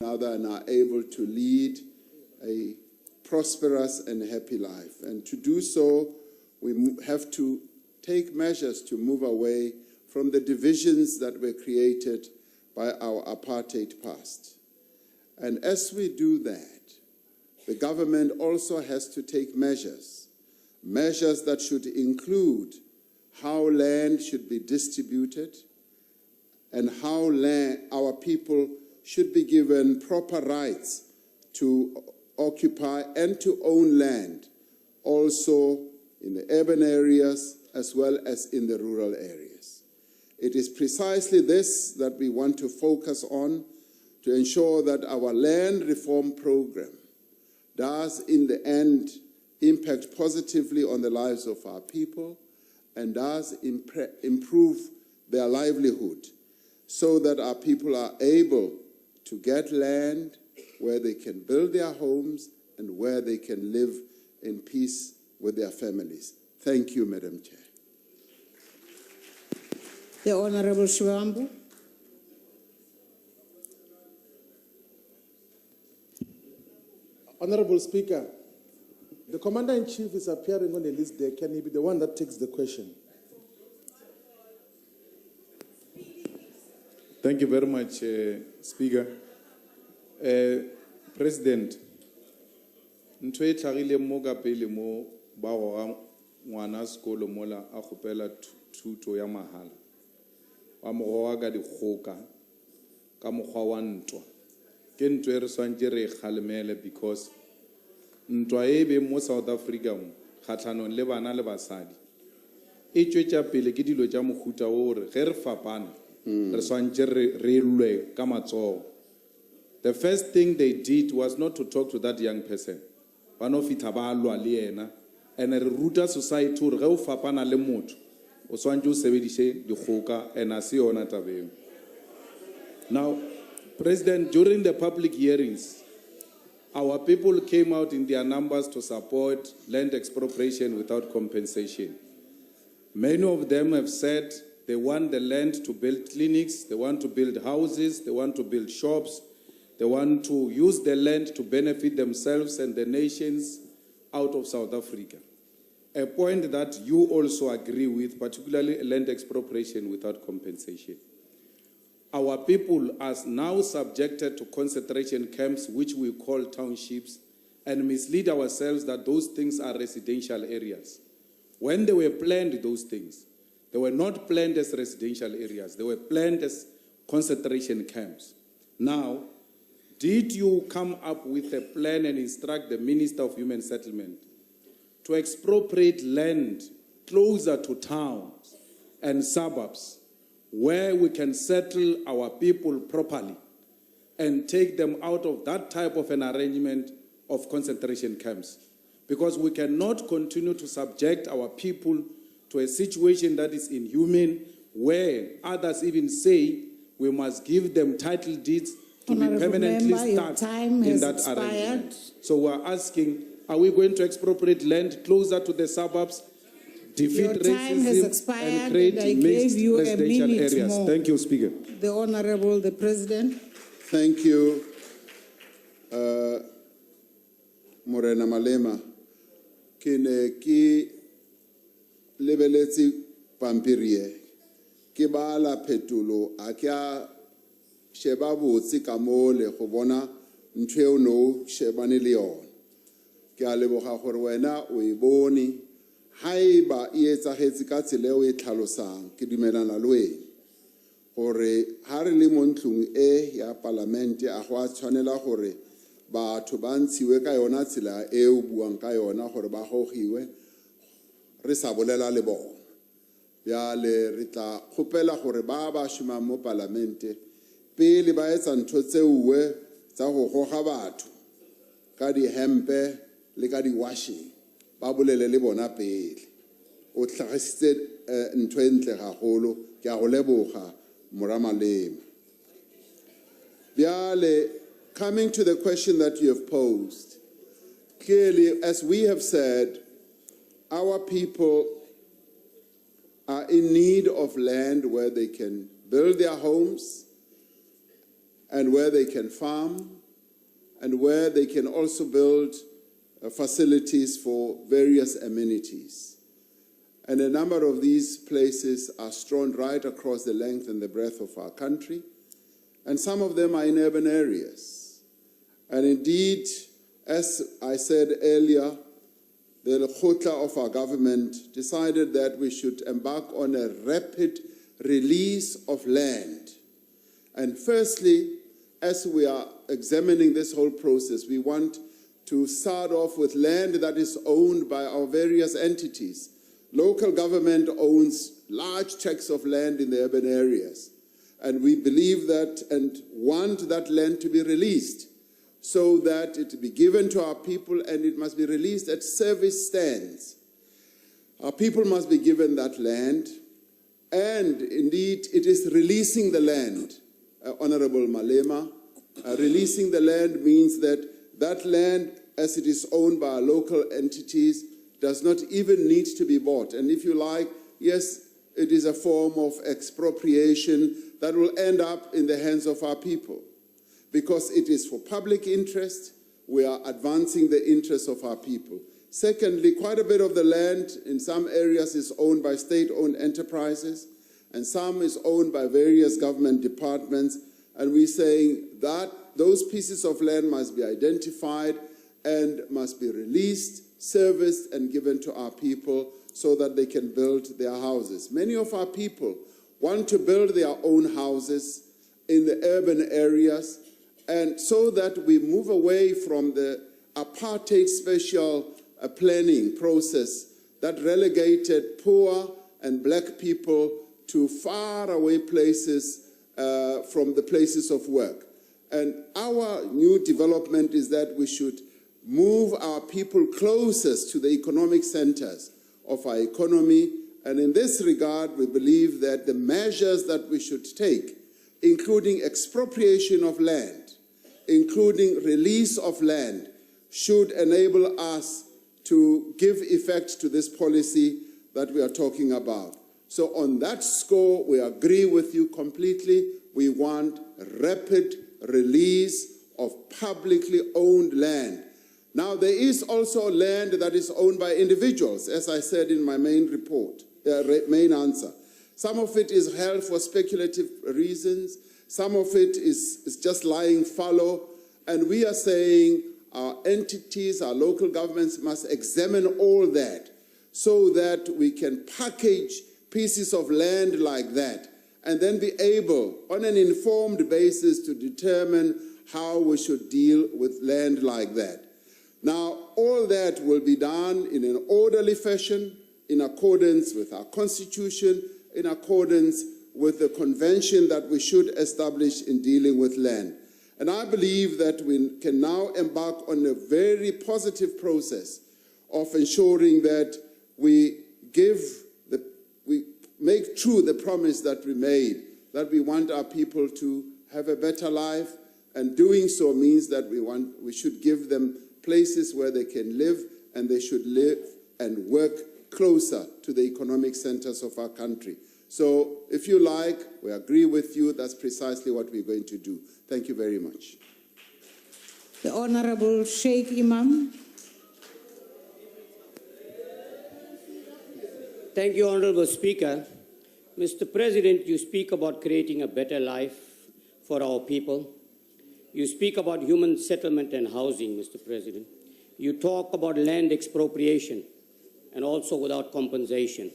and are able to lead a prosperous and happy life. And to do so, we have to take measures to move away from the divisions that were created by our apartheid past. And as we do that, the government also has to take measures that should include how land should be distributed and how our people should be given proper rights to occupy and to own land, also in the urban areas as well as in the rural areas. It is precisely this that we want to focus on to ensure that our land reform program does in the end impact positively on the lives of our people and does improve their livelihood so that our people are able to get land where they can build their homes and where they can live in peace with their families. Thank you, Madam Chair. The Honorable Shivambu. Honorable Speaker, the Commander-in-Chief is appearing on the list there. Can he be the one that takes the question? Thank you very much, Speaker. President, ntho e tlhagile mo ka pele mo ba goga ngwana sekolo mola a kgopela thuto ya mahala wa mo goga ka dikgoka ka mokgwa wa ntwa ke ntwa e re swantse re kgalemele because ntwa e be mo South Africa mo kgatlhanong le bana le basadi e tšwetša pele ke dilo tša mohuta o re ge re fapana re swantse re lwe ka matsogo. The first thing they did was not to talk to that young person. Ba no fitha ba lwa le yena and re ruta society gore ge o fapana le motho o swantse o sebediše dikgoka and a se yona taba eo. Now, President, during the public hearings, our people came out in their numbers to support land expropriation without compensation. Many of them have said they want the land to build clinics, they want to build houses, they want to build shops, they want to use the land to benefit themselves and the nations out of South Africa. A point that you also agree with, particularly land expropriation without compensation. Our people are now subjected to concentration camps, which we call townships, and mislead ourselves that those things are residential areas. When they were planned, those things, they were not planned as residential areas. They were planned as concentration camps. Now, did you come up with a plan and instruct the Minister of Human Settlement to expropriate land closer to towns and suburbs where we can settle our people properly and take them out of that type of an arrangement of concentration camps? Because we cannot continue to subject our people to a situation that is inhuman, where others even say we must give them title deeds to be permanently stuck in that arrangement. So we're asking, are we going to expropriate land closer to the suburbs, defeat racism, and create mixed residential areas? More. Thank you, Speaker. The Honorable, the President. Thank you, Morena Malema. Kine ki lebeletsi pampirie ke ba la phetulo a kya sheba botse ka mole go bona ntwe o no shebane le yona ke a leboga gore wena o e bone haiba e etsagetse ka tsela o e tlhalosang ke dumelana le wena gore ha re le mo ntlong e ya parlamente a go a tshwanela gore batho ba ntshiwe ka yona tsela e o buang ka yona gore ba gogiwe re sa bolela le bona ya le re tla kgopela gore ba shuma mo parlamente pele ba etsa ntho tseuwe tsa go goga batho ka di hempe le ka di washing ba bolele le bona pele o tlhagisitse ntho e ntle gagolo ke a go leboga Malema. Biale, coming to the question that you have posed, clearly, as we have said, our people are in need of land where they can build their homes and where they can farm, and where they can also build facilities for various amenities. And a number of these places are strewn right across the length and the breadth of our country, and some of them are in urban areas. And indeed, as I said earlier, the Lekgotla of our government decided that we should embark on a rapid release of land. And firstly, as we are examining this whole process, we want to start off with land that is owned by our various entities. Local government owns large tracts of land in the urban areas. And we believe that and want that land to be released so that it be given to our people, and it must be released at service stands. Our people must be given that land, and indeed it is releasing the land, Honorable Malema. Releasing the land means that that land, as it is owned by our local entities, does not even need to be bought. And if you like, yes, it is a form of expropriation that will end up in the hands of our people. Because it is for public interest, we are advancing the interests of our people. Secondly, quite a bit of the land in some areas is owned by state-owned enterprises, and some is owned by various government departments, and we're saying that those pieces of land must be identified and must be released, serviced, and given to our people so that they can build their houses. Many of our people want to build their own houses in the urban areas, and so that we move away from the apartheid spatial planning process that relegated poor and black people to far away places from the places of work. And our new development is that we should move our people closest to the economic centers of our economy. And in this regard, we believe that the measures that we should take, including expropriation of land, including release of land, should enable us to give effect to this policy that we are talking about. So on that score, we agree with you completely. We want rapid release of publicly owned land. Now, there is also land that is owned by individuals, as I said in my main answer. Some of it is held for speculative reasons. Some of it is just lying fallow. And we are saying our entities, our local governments must examine all that so that we can package pieces of land like that and then be able, on an informed basis, to determine how we should deal with land like that. Now, all that will be done in an orderly fashion, in accordance with our constitution, in accordance with the convention that we should establish in dealing with land. And I believe that we can now embark on a very positive process of ensuring that we make true the promise that we made, that we want our people to have a better life, and doing so means that we should give them places where they can live, and they should live and work closer to the economic centers of our country. So, if you like, we agree with you. That's precisely what we're going to do. Thank you very much. The Honorable Sheikh Imam. Thank you, Honorable Speaker. Mr. President, you speak about creating a better life for our people. You speak about human settlement and housing, Mr. President. You talk about land expropriation and also without compensation.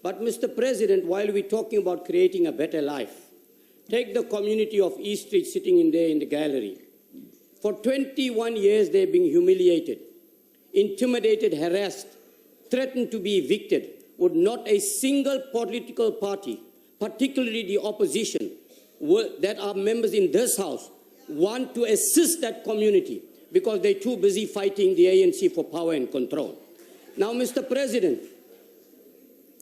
But, Mr. President, while we're talking about creating a better life, take the community of East Street sitting in there in the gallery. For 21 years, they're being humiliated, intimidated, harassed, threatened to be evicted, with not a single political party, particularly the opposition, that are members in this House, want to assist that community because they're too busy fighting the ANC for power and control. Now, Mr. President,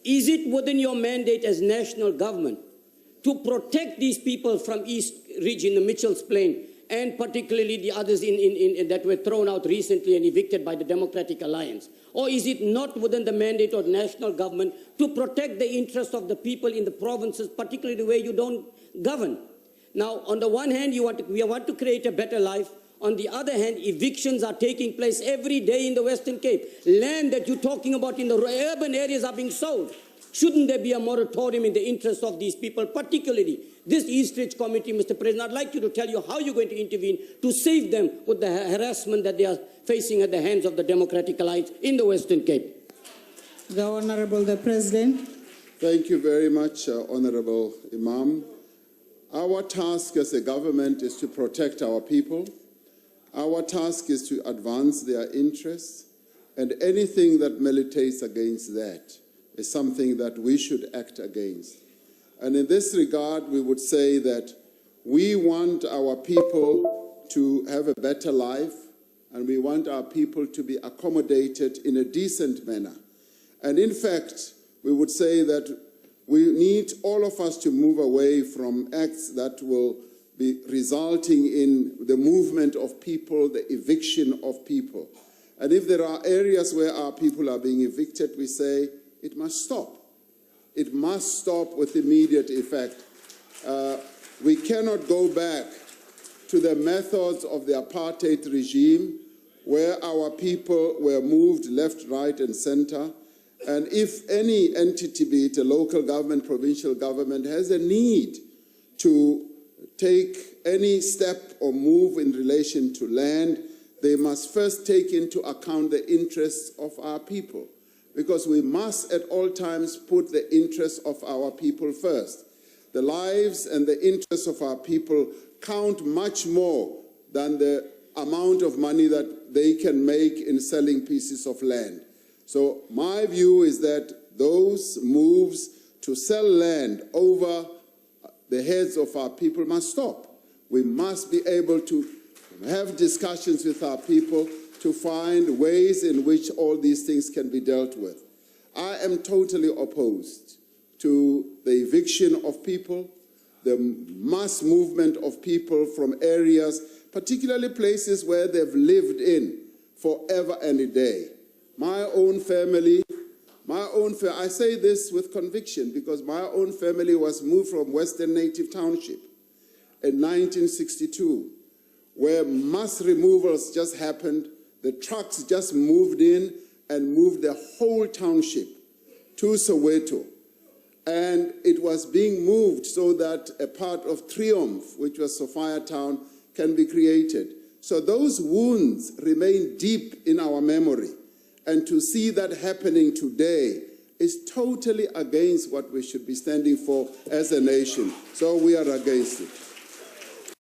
is it within your mandate as national government to protect these people from East Ridge in the Mitchell's Plain, and particularly the others that were thrown out recently and evicted by the Democratic Alliance? Or is it not within the mandate of national government to protect the interests of the people in the provinces, particularly the way you don't govern? Now, on the one hand, we want to create a better life. On the other hand, evictions are taking place every day in the Western Cape. Land that you're talking about in the urban areas are being sold. Shouldn't there be a moratorium in the interest of these people, particularly this East Ridge Committee, Mr. President? I'd like you to tell you how you're going to intervene to save them with the harassment that they are facing at the hands of the Democratic Alliance in the Western Cape. The Honorable the President. Thank you very much, Honorable Imam. Our task as a government is to protect our people. Our task is to advance their interests, and anything that militates against that is something that we should act against. And in this regard, we would say that we want our people to have a better life, and we want our people to be accommodated in a decent manner. And in fact, we would say that we need all of us to move away from acts that will be resulting in the movement of people, the eviction of people. And if there are areas where our people are being evicted, we say it must stop. It must stop with immediate effect. We cannot go back to the methods of the apartheid regime where our people were moved left, right, and center. And if any entity, be it a local government, provincial government, has a need to take any step or move in relation to land, they must first take into account the interests of our people. Because we must at all times put the interests of our people first. The lives and the interests of our people count much more than the amount of money that they can make in selling pieces of land. So my view is that those moves to sell land over the heads of our people must stop. We must be able to have discussions with our people to find ways in which all these things can be dealt with. I am totally opposed to the eviction of people, the mass movement of people from areas, particularly places where they've lived in forever and a day. My own family, I say this with conviction because my own family was moved from Western Native Township in 1962, where mass removals just happened. The trucks just moved in and moved the whole township to Soweto. And it was being moved so that a part of Triumph, which was Sophia Town, can be created. So those wounds remain deep in our memory. And to see that happening today is totally against what we should be standing for as a nation. So we are against it.